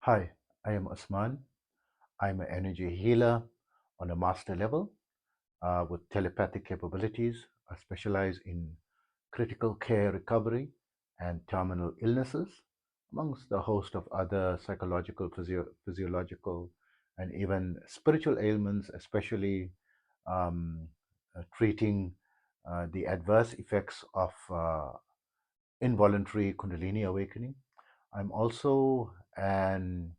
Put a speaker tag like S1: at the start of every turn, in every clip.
S1: Hi, I am Osman. I'm an energy healer on a master level with telepathic capabilities. I specialize in critical care recovery and terminal illnesses, amongst a host of other psychological, physiological, and even spiritual ailments, especially um, treating the adverse effects of involuntary Kundalini awakening. I'm also an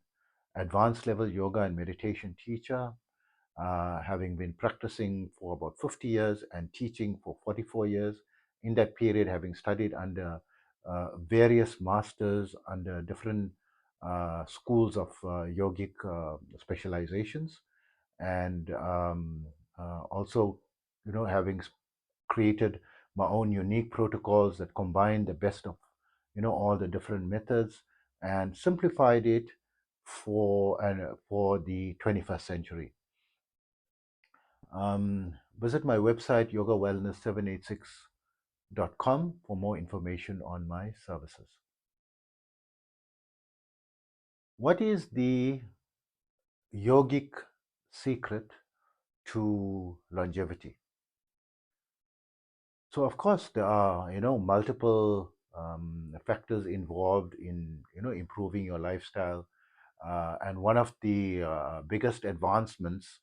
S1: advanced level yoga and meditation teacher, having been practicing for about 50 years and teaching for 44 years. In that period, having studied under various masters, under different schools of yogic specializations, and also, having created my own unique protocols that combine the best of all the different methods and simplified it for the 21st century. Visit my website yogawellness786.com for more information on my services. What is the yogic secret to longevity? So of course there are multiple factors involved in improving your lifestyle, and one of the biggest advancements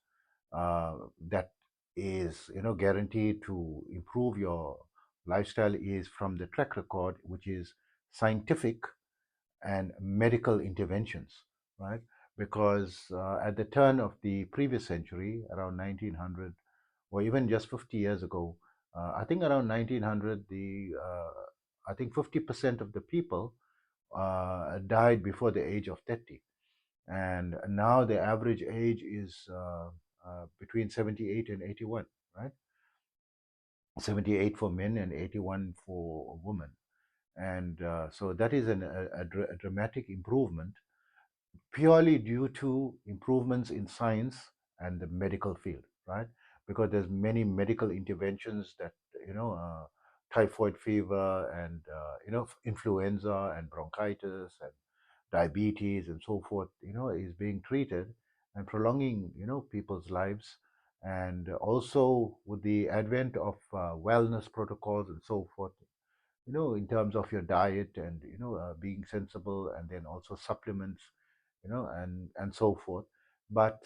S1: that is guaranteed to improve your lifestyle is from the track record, which is scientific and medical interventions, right? Because at the turn of the previous century, around 1900, or even just 50 years ago, I think around 1900, I think 50% of the people died before the age of 30, and now the average age is between 78 and 81, right? 78 for men and 81 for women, and so that is a dramatic improvement, purely due to improvements in science and the medical field, right? Because there's many medical interventions that typhoid fever and influenza and bronchitis and diabetes and so forth, is being treated and prolonging people's lives. And also with the advent of wellness protocols and so forth, in terms of your diet and being sensible, and then also supplements, and so forth. But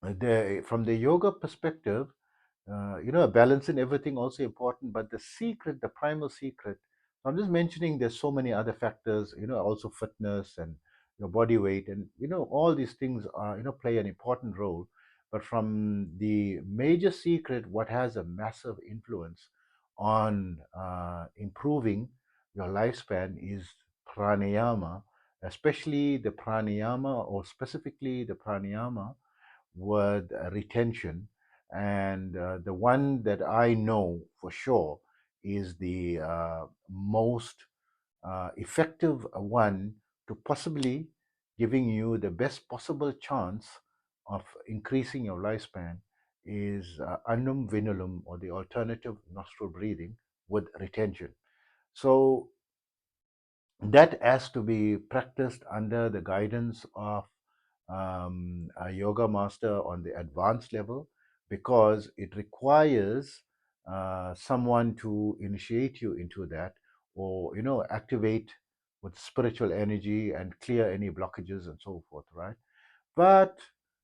S1: from the yoga perspective, balance in everything also important, but the secret, the primal secret, I'm just mentioning there's so many other factors, also fitness and your body weight, and all these things are play an important role. But from the major secret, what has a massive influence on improving your lifespan is pranayama, especially the pranayama, or specifically the pranayama with retention. And the one that I know for sure is the most effective one to possibly giving you the best possible chance of increasing your lifespan is annum vinulum, or the alternative nostril breathing with retention. So that has to be practiced under the guidance of a yoga master on the advanced level, because it requires someone to initiate you into that, or activate with spiritual energy and clear any blockages and so forth, right? But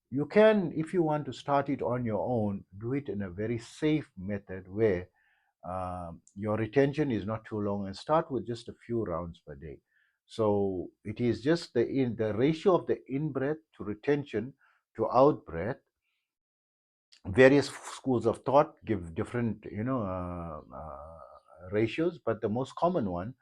S1: you can, if you want to start it on your own, do it in a very safe method where your retention is not too long, and start with just a few rounds per day. So it is just the ratio of the in breath to retention to out breath. Various schools of thought give different ratios, but the most common one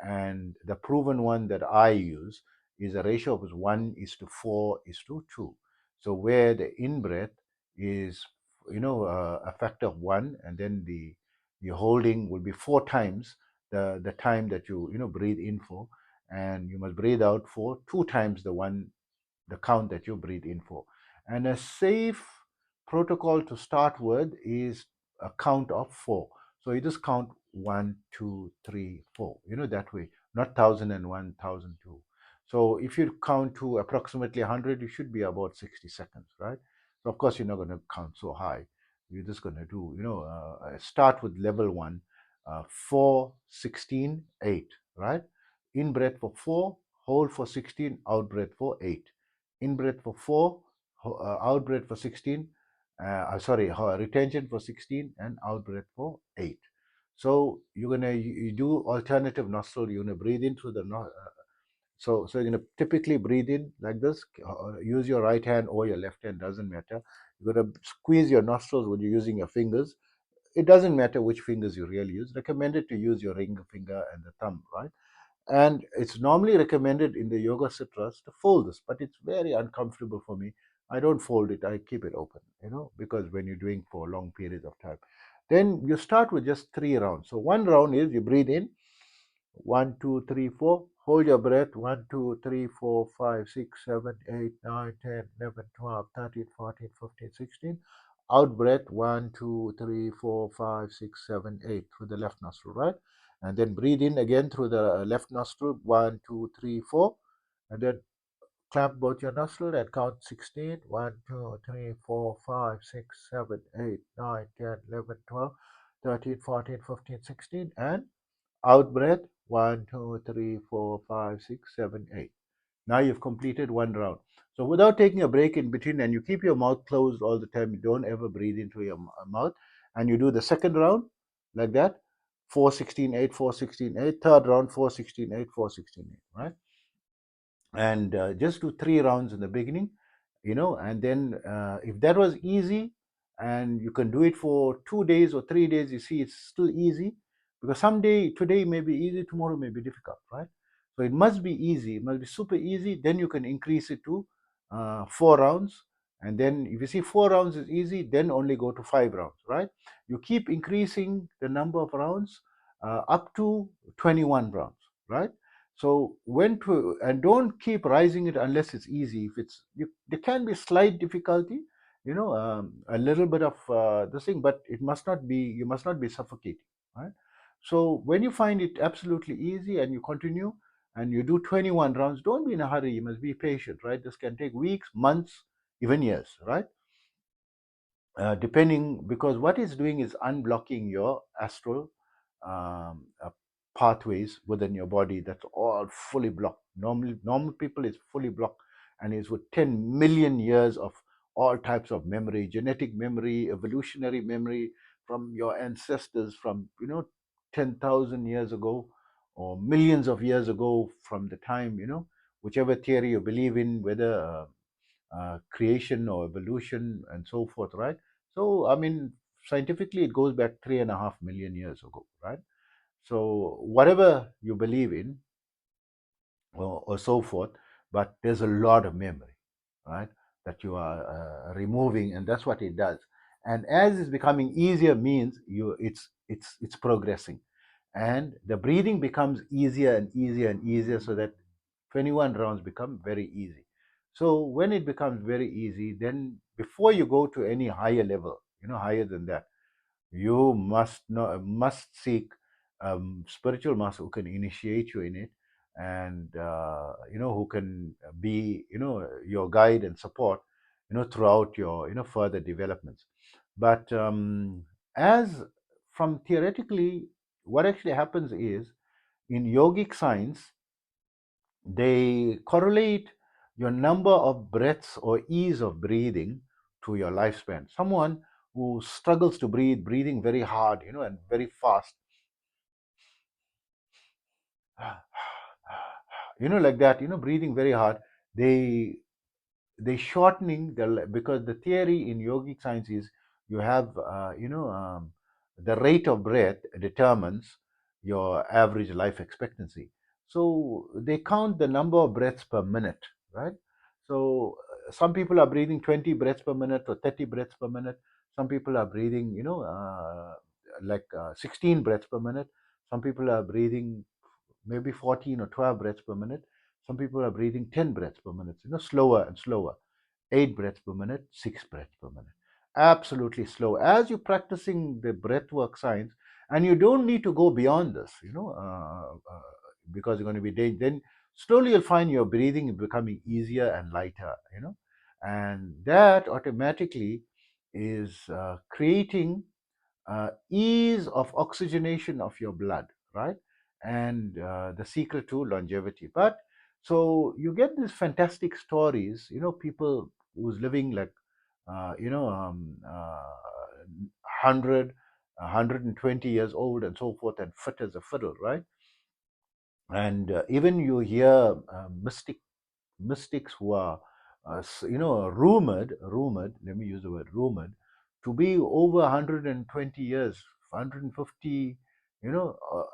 S1: and the proven one that I use is a ratio of 1:4:2. So where the in breath is a factor of 1, and then the holding will be 4 times the time that you breathe in for, and you must breathe out for 2 times the count that you breathe in for. And a safe protocol to start with is a count of 4. So you just count 1, 2, 3, 4, that way, not 1001, 1002. So if you count to approximately 100, you should be about 60 seconds, right? So of course, you're not going to count so high. You're just going to do, start with level one, 4, 16, 8, right? In breath for 4, hold for 16, out breath for 8. In breath for 4, out breath for 16, retention for 16, and out breath for 8. So you're going to you do alternative nostril. You're going to breathe in through the so you're going to typically breathe in like this. Use your right hand or your left hand, doesn't matter. You're going to squeeze your nostrils when you're using your fingers. It doesn't matter which fingers you really use. Recommended to use your ring finger and the thumb, right? And it's normally recommended in the Yoga Sutras to fold this, but it's very uncomfortable for me. I don't fold it, I keep it open, because when you're doing for long periods of time. Then you start with just 3 rounds. So one round is you breathe in, 1, 2, 3, 4. Hold your breath. 1, 2, 3, 4, 5, 6, 7, 8, 9, 10, 11, 12, 13, 14, 15, 16. Out breath. 1, 2, 3, 4, 5, 6, 7, 8 through the left nostril, right? And then breathe in again through the left nostril. 1, 2, 3, 4. And then clamp both your nostrils and count 16. 1, 2, 3, 4, 5, 6, 7, 8, 9, 10, 11, 12, 13, 14, 15, 16. And out breath. 1, 2, 3, 4, 5, 6, 7, 8. Now you've completed one round. So without taking a break in between, and you keep your mouth closed all the time, you don't ever breathe into your mouth, and you do the second round like that. 4, 16, 8, 4, 16, 8. Third round, 4, 16, 8, 4, 16, 8, right? And just do 3 rounds in the beginning, and then if that was easy and you can do it for 2 days or 3 days, you see it's still easy, because someday today may be easy, tomorrow may be difficult, right? So it must be easy, it must be super easy. Then you can increase it to 4 rounds, and then if you see 4 rounds is easy, then only go to 5 rounds, right? You keep increasing the number of rounds up to 21 rounds, right? So when to, and don't keep rising it unless it's easy. If there can be slight difficulty, a little bit of this thing, but it must not be. You must not be suffocating, right? So when you find it absolutely easy and you continue and you do 21 rounds, don't be in a hurry. You must be patient, right? This can take weeks, months, even years, right? Depending, because what it's doing is unblocking your astral pathways within your body. That's all fully blocked. Normal people is fully blocked, and is with 10 million years of all types of memory, genetic memory, evolutionary memory from your ancestors, from 10,000 years ago or millions of years ago, from the time, whichever theory you believe in, whether creation or evolution and so forth, right? So, I mean, scientifically, it goes back 3.5 million years ago, right? So, whatever you believe in, or so forth, but there's a lot of memory, right? That you are removing, and that's what it does. And as it's becoming easier, means it's progressing, and the breathing becomes easier and easier and easier, so that 21 rounds become very easy. So when it becomes very easy, then before you go to any higher level, higher than that, you must seek spiritual master who can initiate you in it, and who can be your guide and support throughout your further developments. But as from theoretically, what actually happens is, in yogic science, they correlate your number of breaths or ease of breathing to your lifespan. Someone who struggles to breathe, breathing very hard, and very fast, like that, breathing very hard, they shortening because the theory in yogic science is, you have the rate of breath determines your average life expectancy. So they count the number of breaths per minute, right? So some people are breathing 20 breaths per minute or 30 breaths per minute. Some people are breathing 16 breaths per minute. Some people are breathing maybe 14 or 12 breaths per minute. Some people are breathing 10 breaths per minute, slower and slower. 8 breaths per minute, 6 breaths per minute. Absolutely slow. As you're practicing the breathwork science, and you don't need to go beyond this, because you're going to be then. slowly you'll find your breathing becoming easier and lighter, and that automatically is creating ease of oxygenation of your blood, right? And the secret to longevity. But so you get these fantastic stories, people who's living like, uh, you know, um, uh, 100, 120 years old and so forth, and fit as a fiddle, right? And even you hear mystics who are, rumored, let me use the word rumored, to be over 120 years, 150,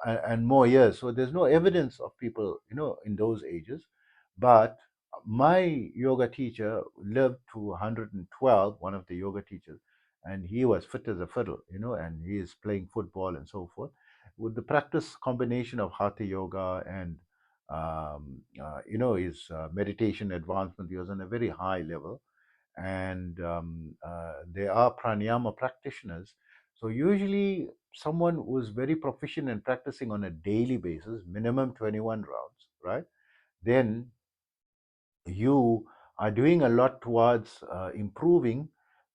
S1: and more years. So there's no evidence of people, in those ages. But my yoga teacher lived to 112, one of the yoga teachers, and he was fit as a fiddle, and he is playing football and so forth. With the practice combination of hatha yoga and his meditation advancement, he was on a very high level. And they are pranayama practitioners. So usually someone who is very proficient and practicing on a daily basis, minimum 21 rounds, right? Then you are doing a lot towards improving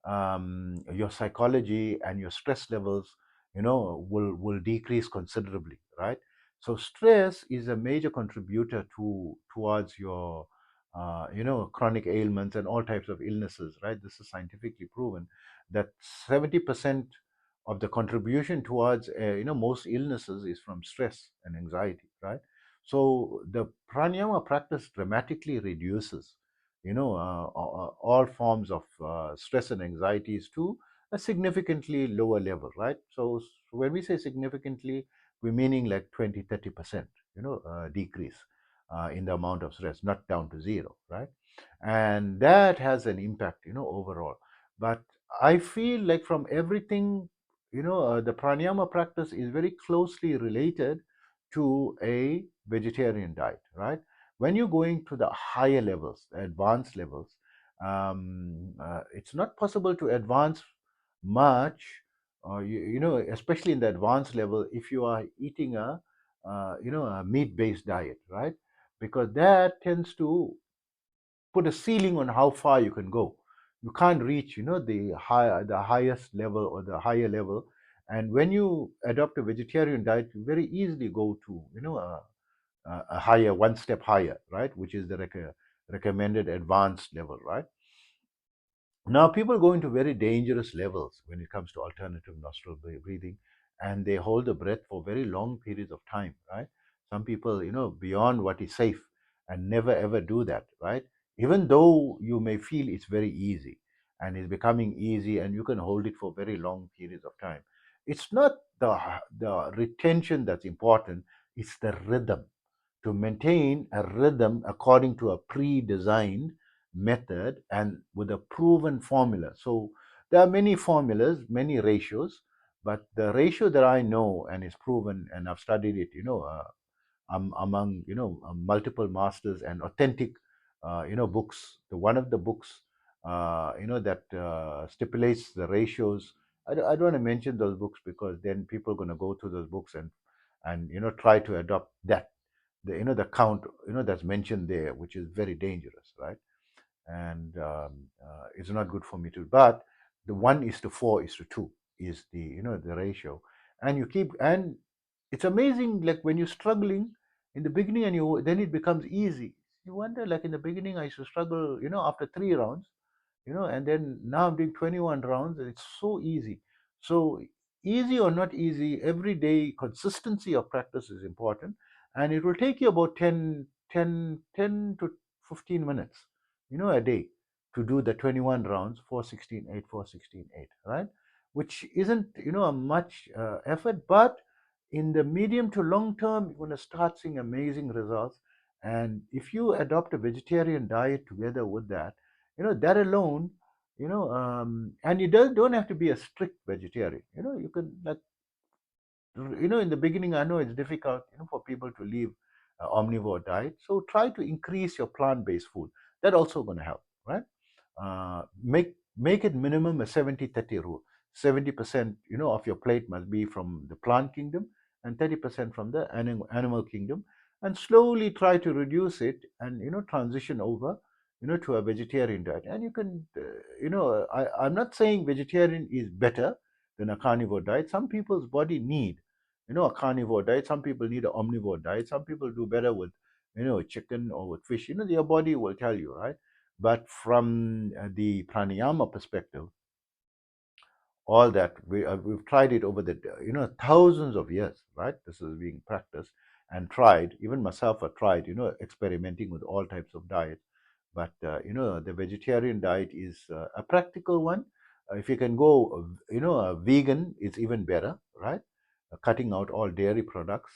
S1: your psychology, and your stress levels, will decrease considerably, right? So stress is a major contributor towards your chronic ailments and all types of illnesses, right? This is scientifically proven that 70% of the contribution towards most illnesses is from stress and anxiety, right? So the pranayama practice dramatically reduces, all forms of stress and anxieties to a significantly lower level, right? So when we say significantly, we're meaning like 20, 30%, decrease in the amount of stress, not down to zero, right? And that has an impact, overall. But I feel like from everything, the pranayama practice is very closely related to a vegetarian diet, right? When you're going to the higher levels, the advanced levels, it's not possible to advance much, especially in the advanced level, if you are eating a meat-based diet, right? Because that tends to put a ceiling on how far you can go. You can't reach, the highest level or the higher level. And when you adopt a vegetarian diet, you very easily go to, a higher, one step higher, right? Which is the recommended advanced level, right? Now, people go into very dangerous levels when it comes to alternative nostril breathing, and they hold the breath for very long periods of time, right? Some people, beyond what is safe, and never ever do that, right? Even though you may feel it's very easy and it's becoming easy and you can hold it for very long periods of time. It's not the retention that's important, it's the rhythm, to maintain a rhythm according to a pre-designed method and with a proven formula. So there are many formulas, many ratios, but the ratio that I know and is proven, and I've studied it, among multiple masters and authentic, books. The one of the books, that stipulates the ratios. I don't want to mention those books because then people are going to go through those books and try to adopt that, the count, that's mentioned there, which is very dangerous, right? And it's not good for me to. But the 1:4:2 is the ratio, and you keep, and it's amazing. Like when you're struggling in the beginning, and you then it becomes easy. You wonder, like in the beginning, I used to struggle, after 3 rounds, and then now I'm doing 21 rounds, and it's so easy. So easy or not easy, every day consistency of practice is important, and it will take you about 10 to 15 minutes, a day, to do the 21 rounds, 4:16:8, 4:16:8, right? Which isn't, a much effort, but in the medium to long term, you're going to start seeing amazing results. And if you adopt a vegetarian diet together with that, that alone, and you don't have to be a strict vegetarian. You can, like, in the beginning, I know it's difficult, for people to leave omnivore diet. So try to increase your plant-based food. That also going to help, right? Make it minimum a 70-30 rule. 70%, of your plate must be from the plant kingdom, and 30% from the animal kingdom. and slowly try to reduce it, and transition over to a vegetarian diet. And you can I'm not saying vegetarian is better than a carnivore diet. Some people's body need a carnivore diet, some people need an omnivore diet, some people do better with chicken or with fish. Your body will tell you, right? But from the pranayama perspective, all that we've tried it over the thousands of years, right? This is being practiced and tried. Even myself, I tried experimenting with all types of diets. But the vegetarian diet is a practical one. If you can go vegan, it's even better, right? Cutting out all dairy products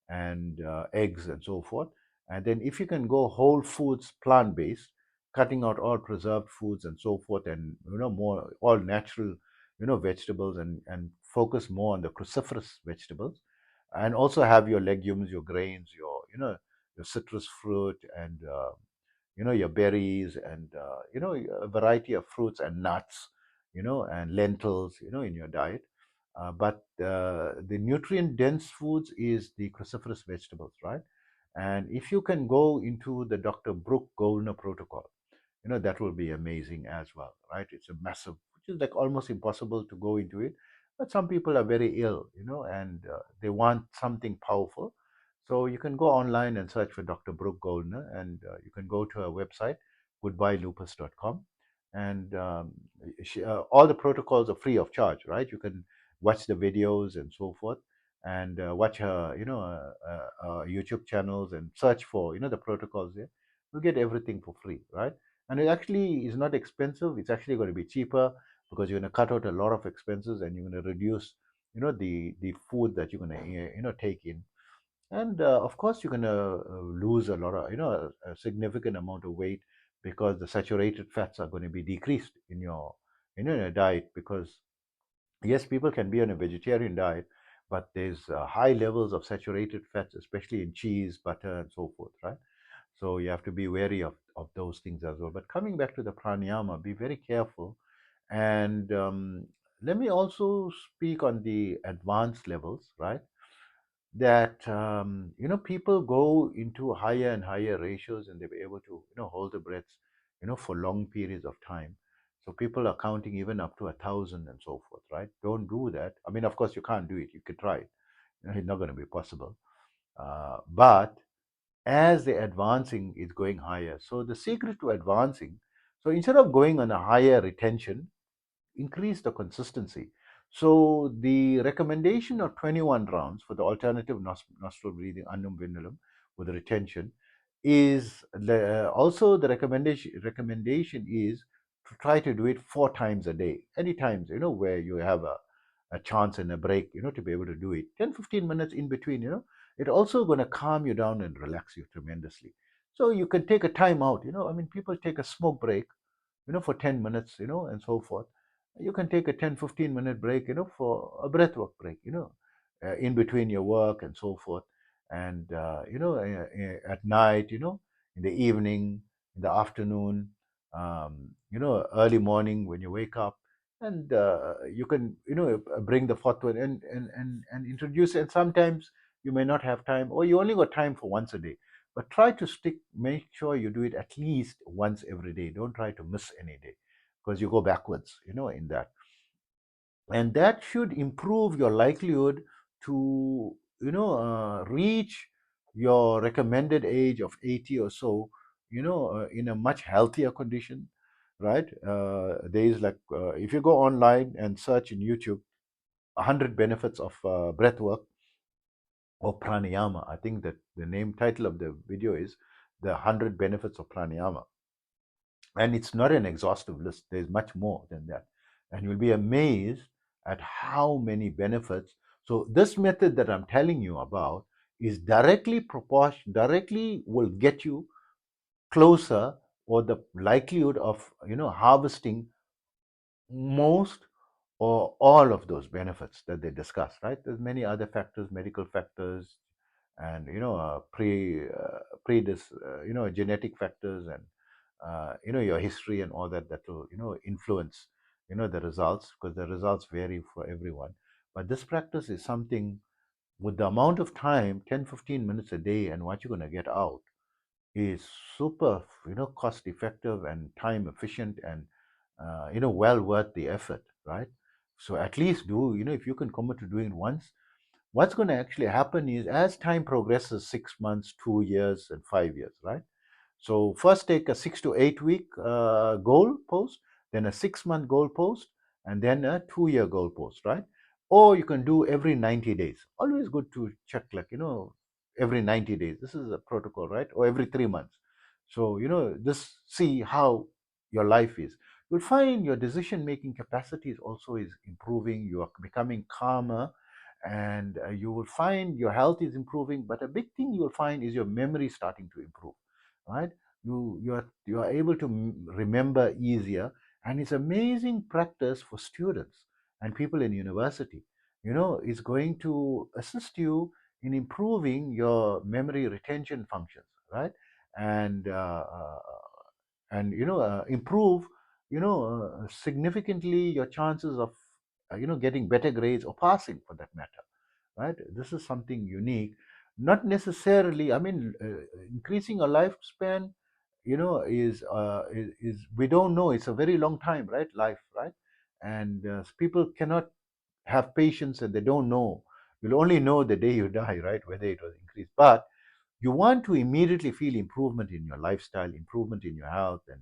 S1: and eggs and so forth. And then if you can go whole foods, plant based, cutting out all preserved foods and so forth, and more all natural vegetables, and focus more on the cruciferous vegetables, and also have your legumes, your grains, your your citrus fruit, and your berries, and a variety of fruits and nuts, and lentils, in your diet. But the nutrient dense foods is the cruciferous vegetables, right? And if you can go into the Dr. Brooke Goldner protocol, that will be amazing as well, right? It's a massive, which is like almost impossible to go into it. But some people are very ill, and they want something powerful. So you can go online and search for Dr. Brooke Goldner, and you can go to her website, goodbyelupus.com. And all the protocols are free of charge, right? You can watch the videos and so forth, and watch her YouTube channels, and search for the protocols there. You'll get everything for free, right? And it actually is not expensive. It's actually going to be cheaper, because you're going to cut out a lot of expenses, and you're going to reduce the food that you're going to take in. And of course you're going to lose a lot of a significant amount of weight, because the saturated fats are going to be decreased in your your diet. Because yes, people can be on a vegetarian diet, but there's high levels of saturated fats, especially in cheese, butter, and so forth, right? So you have to be wary of those things as well. But coming back to the pranayama, be very careful. And let me also speak on the advanced levels, right? That people go into higher and higher ratios, and they'll be able to hold the breaths for long periods of time. So people are counting even up to 1,000 and so forth, right? Don't do that. I mean, of course you can't do it. You could try it. It's not going to be possible. But as the advancing is going higher, so the secret to advancing, so instead of going on a higher retention, increase the consistency. So the recommendation of 21 rounds for the alternative nostril breathing, annum vinulum, with the retention, is also the recommendation is to try to do it 4 times a day. Any times where you have a chance and a break, to be able to do it 10-15 minutes in between. It also going to calm you down and relax you tremendously. So you can take a time out. I mean, people take a smoke break for 10 minutes, and so forth. You can take a 10-15 minute break, for a breathwork break, in between your work and so forth. And, at night, in the evening, in the afternoon, early morning when you wake up. And you can, bring the fourth one, and introduce it. And sometimes you may not have time, or you only got time for once a day. But try to make sure you do it at least once every day. Don't try to miss any day, because you go backwards, in that. And that should improve your likelihood to, reach your recommended age of 80 or so, in a much healthier condition, right? There is like, if you go online and search in YouTube, 100 benefits of breath work or pranayama. I think that the name title of the video is the 100 benefits of pranayama. And it's not an exhaustive list. There's much more than that. And you'll be amazed at how many benefits. So this method that I'm telling you about is directly proportion, directly will get you closer, or the likelihood of harvesting most or all of those benefits that they discuss, right? There's many other factors, medical factors, and genetic factors, and your history and all that, that will influence the results, because the results vary for everyone. But this practice is something with the amount of time, 10-15 minutes a day, and what you're going to get out is super, cost effective and time efficient, and well worth the effort, right? So at least do, if you can commit to doing it once, what's going to actually happen is as time progresses, 6 months, 2 years, and 5 years, right? So first take a 6 to 8 week goal post, then a 6 month goal post, and then a 2 year goal post, right? Or you can do every 90 days. Always good to check, like, every 90 days. This is a protocol, right? Or every 3 months. So, just see how your life is. You'll find your decision making capacity is also is improving. You are becoming calmer, and you will find your health is improving. But a big thing you will find is your memory starting to improve, right? You are able to remember easier, and it's amazing practice for students and people in university. It's going to assist you in improving your memory retention functions, right? And improve significantly your chances of getting better grades or passing, for that matter, right? This is something unique. Not necessarily, I mean, increasing a lifespan, is we don't know. It's a very long time, right? Life, right? And people cannot have patience, and they don't know. You'll only know the day you die, right? Whether it was increased. But you want to immediately feel improvement in your lifestyle, improvement in your health, and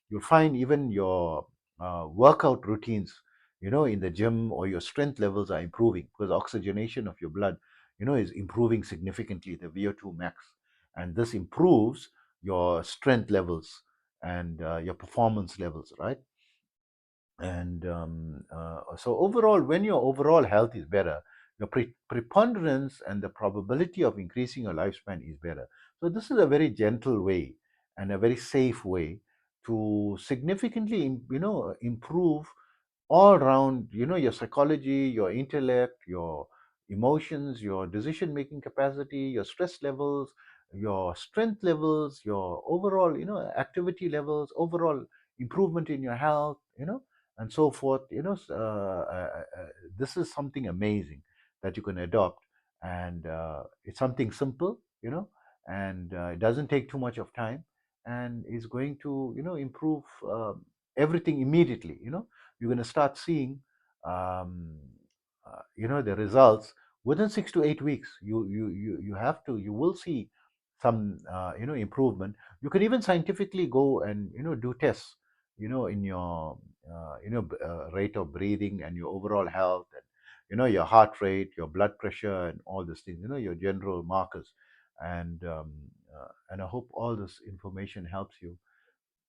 S1: you'll find even your workout routines, in the gym, or your strength levels are improving because oxygenation of your blood, is improving significantly, the VO2 max, and this improves your strength levels and your performance levels, right? And so overall, when your overall health is better, your preponderance and the probability of increasing your lifespan is better. So this is a very gentle way and a very safe way to significantly improve all around, your psychology, your intellect, your emotions, your decision making capacity, your stress levels, your strength levels, your overall, activity levels, overall improvement in your health, and so forth. This is something amazing that you can adopt, and it's something simple, and it doesn't take too much of time, and is going to, improve everything immediately. You're going to start seeing um, the results within 6 to 8 weeks. You will see some improvement. You can even scientifically go and do tests, in your rate of breathing and your overall health, and your heart rate, your blood pressure, and all these things, your general markers. And I hope all this information helps you.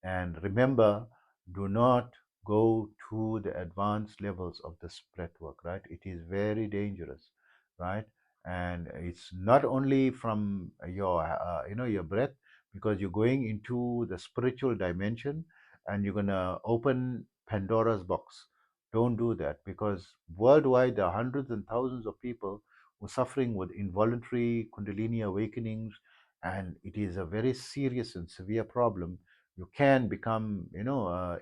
S1: And remember, do not go to the advanced levels of this breath work, right? It is very dangerous, right? And it's not only from your, your breath, because you're going into the spiritual dimension, and you're going to open Pandora's box. Don't do that, because worldwide there are hundreds and thousands of people who are suffering with involuntary Kundalini awakenings, and it is a very serious and severe problem. You can become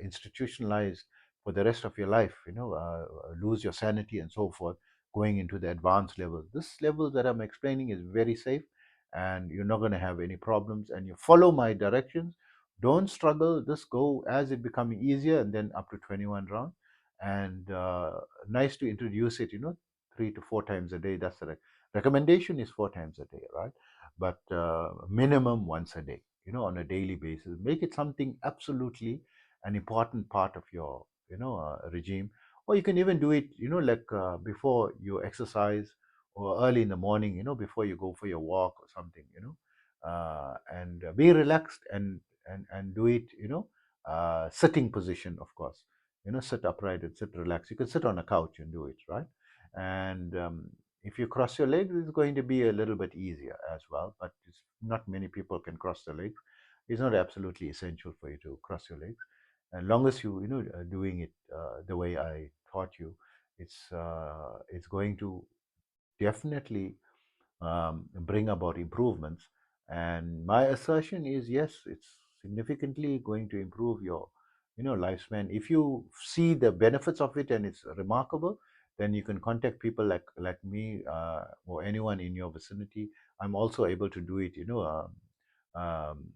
S1: institutionalized for the rest of your life, lose your sanity and so forth, going into the advanced level. This level that I'm explaining is very safe, and you're not going to have any problems, and you follow my directions. Don't struggle, just go as it becoming easier, and then up to 21 rounds. And nice to introduce it, 3 to 4 times a day. That's the recommendation, is 4 times a day, right? But minimum once a day, on a daily basis. Make it something absolutely an important part of your, regime. Or you can even do it, like before you exercise, or early in the morning, before you go for your walk or something, and be relaxed, and do it, sitting position, of course. Sit upright and sit relaxed. You can sit on a couch and do it, right? And if you cross your legs, it's going to be a little bit easier as well, but not many people can cross their legs. It's not absolutely essential for you to cross your legs. As long as you doing it the way I taught you, it's going to definitely bring about improvements. And my assertion is, yes, it's significantly going to improve your lifespan. If you see the benefits of it and it's remarkable, then you can contact people like me, or anyone in your vicinity. I'm also able to do it, um,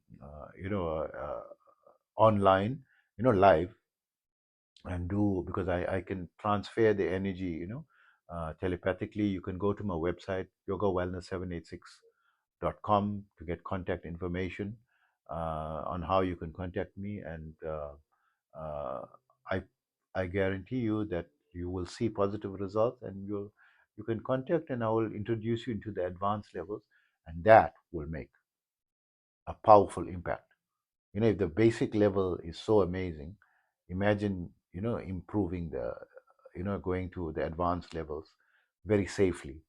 S1: online, live, and do, because I can transfer the energy, telepathically. You can go to my website, yogawellness786.com, to get contact information on how you can contact me, and uh, I I guarantee you that you will see positive results, and you can contact, and I will introduce you into the advanced levels, and that will make a powerful impact. If the basic level is so amazing, imagine, improving the, going to the advanced levels very safely.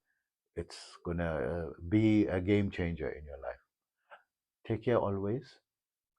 S1: It's gonna be a game changer in your life. Take care always.